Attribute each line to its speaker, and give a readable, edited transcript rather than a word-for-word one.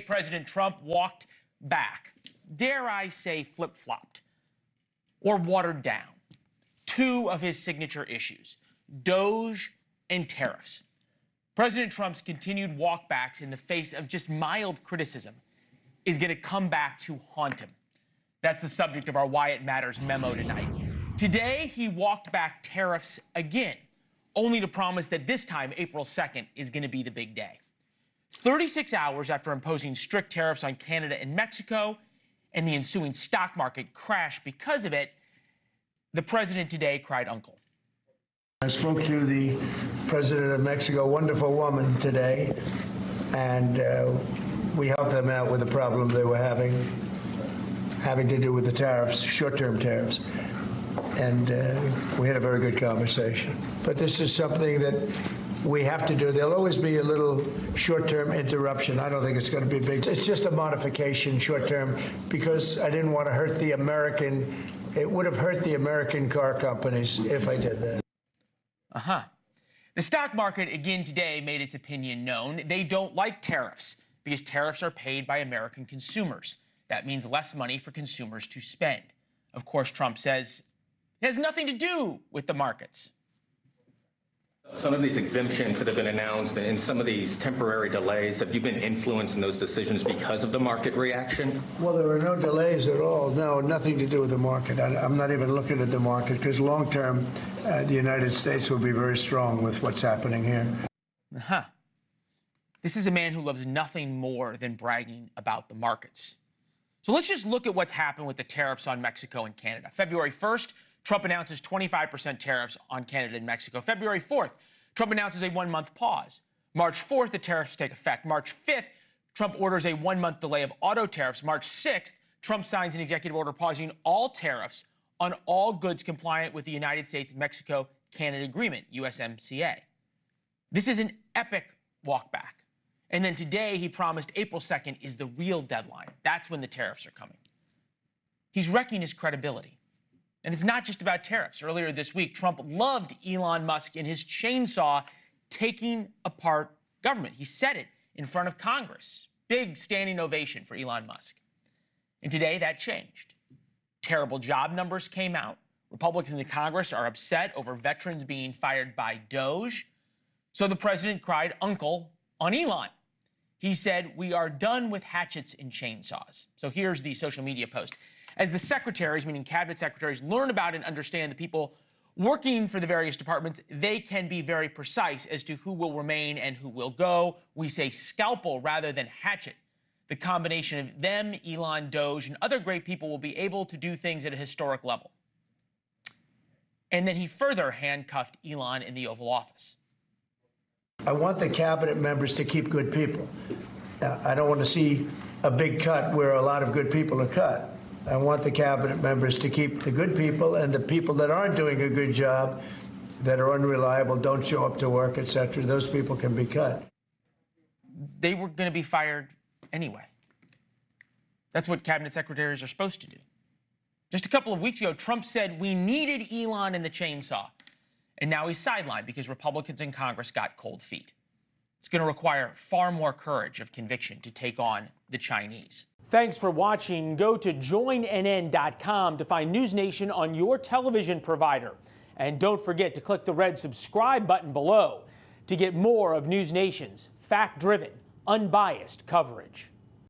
Speaker 1: President Trump walked back, dare I say flip-flopped, or watered down two of his signature issues, DOGE and tariffs. President Trump's continued walkbacks in the face of just mild criticism is going to come back to haunt him. That's the subject of our Why It Matters memo tonight. Today, he walked back tariffs again, only to promise that this time, April 2nd, is going to be the big day. 36 hours after imposing strict tariffs on Canada and Mexico, and the ensuing stock market crash because of it, the president today cried uncle.
Speaker 2: I spoke to the president of Mexico, wonderful woman, today, and we helped them out with the problem they were having to do with the tariffs, short-term tariffs. And we had a very good conversation. But this is something that we have to do. There'll always be a little short-term interruption. I don't think it's going to be big. It's just a modification short-term because I didn't want to hurt the American. It would have hurt the American car companies if I did that.
Speaker 1: The stock market again today made its opinion known. They don't like tariffs because tariffs are paid by American consumers. That means less money for consumers to spend. Of course, Trump says it has nothing to do with the markets.
Speaker 3: Some of these exemptions that have been announced and some of these temporary delays, have you been influenced in those decisions because of the market reaction?
Speaker 2: Well, there were no delays at all. No, nothing to do with the market. I'm not even looking at the market because long term, the United States will be very strong with what's happening here.
Speaker 1: This is a man who loves nothing more than bragging about the markets. So let's just look at what's happened with the tariffs on Mexico and Canada. February 1st, Trump announces 25% tariffs on Canada and Mexico. February 4th, Trump announces a one-month pause. March 4th, the tariffs take effect. March 5th, Trump orders a one-month delay of auto tariffs. March 6th, Trump signs an executive order pausing all tariffs on all goods compliant with the United States-Mexico-Canada Agreement, USMCA. This is an epic walkback. And then today, he promised April 2nd is the real deadline. That's when the tariffs are coming. He's wrecking his credibility. And it's not just about tariffs. Earlier this week, Trump loved Elon Musk and his chainsaw taking apart government. He said it in front of Congress. Big standing ovation for Elon Musk. And today, that changed. Terrible job numbers came out. Republicans in Congress are upset over veterans being fired by DOGE. So the president cried uncle on Elon. He said, "We are done with hatchets and chainsaws." So here's the social media post. As the secretaries, meaning cabinet secretaries, learn about and understand the people working for the various departments, they can be very precise as to who will remain and who will go. We say scalpel rather than hatchet. The combination of them, Elon, DOGE, and other great people will be able to do things at a historic level. And then he further handcuffed Elon in the Oval Office.
Speaker 2: I want the cabinet members to keep good people. I don't want to see a big cut where a lot of good people are cut. I want the cabinet members to keep the good people, and the people that aren't doing a good job, that are unreliable, don't show up to work, etc., those people can be cut.
Speaker 1: They were going to be fired anyway. That's what cabinet secretaries are supposed to do. Just a couple of weeks ago, Trump said we needed Elon and the chainsaw. And now he's sidelined because Republicans in Congress got cold feet. It's going to require far more courage of conviction to take on the Chinese.
Speaker 4: Thanks for watching. Go to joinnn.com to find NewsNation on your television provider. And don't forget to click the red subscribe button below to get more of NewsNation's fact-driven, unbiased coverage.